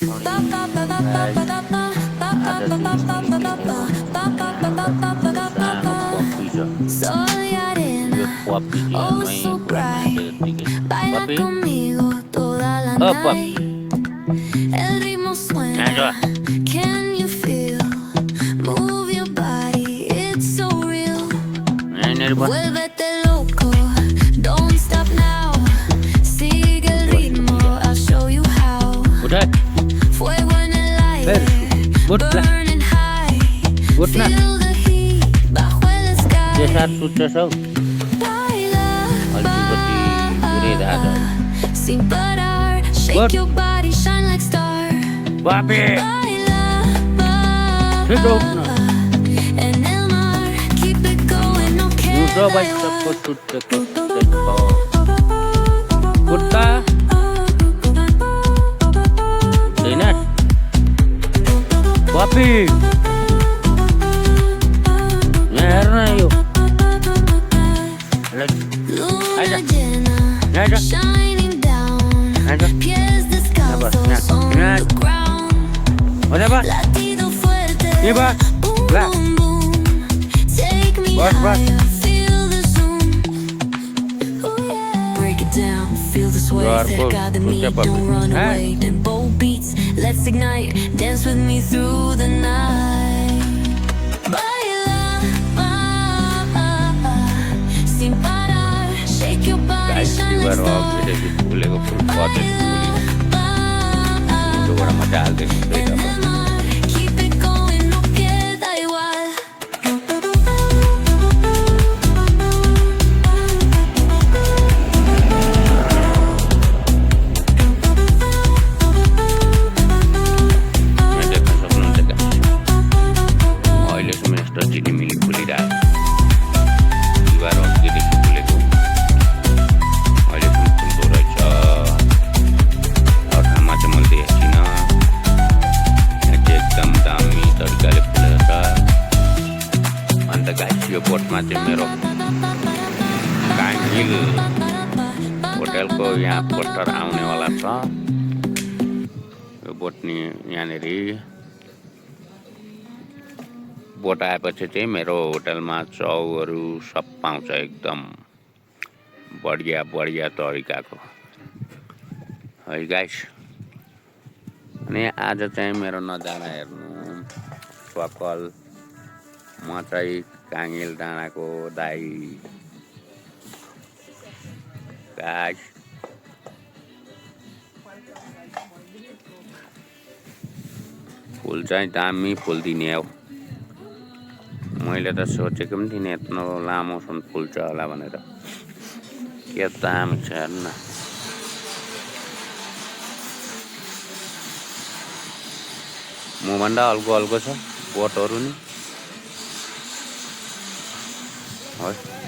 आज सानो पप्पी छ यो पप्पी चाहिँ हेर्नु है पुरा नाचे जत्तिकै पप्पी ओ पप्पी यहाँ छ यहाँनिर बस उठ्ला उठ्न के साथ सुत्छस् हौ अलिकति पुरै राजा बाबे छिटो उठ्न हिउँदो सबको सुत्छ उठ्दा छैन पप्पी यहाँ हेर्न यो Let's ignite, dance with me through the night. Baila, sin parar, shake your body, shine like stars. Keep it going, no queda igual. यो बोटमा चाहिँ मेरो काङ्गिल होटेलको यहाँ पोस्टर आउनेवाला छ यो बोट नि यहाँनिर बोट आएपछि चाहिँ मेरो होटेलमा चाउहरू सब पाउँछ एकदम बढिया बढिया तरिकाको है गाइस अनि आज चाहिँ मेरो नजारा हेर्नु सकल म चाहिँ काङ्गिल डाँडाको दाइ गाइस फुल चाहिँ दामी फुल दिने हो मैले त सोचेको पनि थिइनँ यत्रो लामोसम्म फुल्छ होला भनेर के दामी छ हेर्न मभन्दा हल्को हल्को छ बोटहरू नि है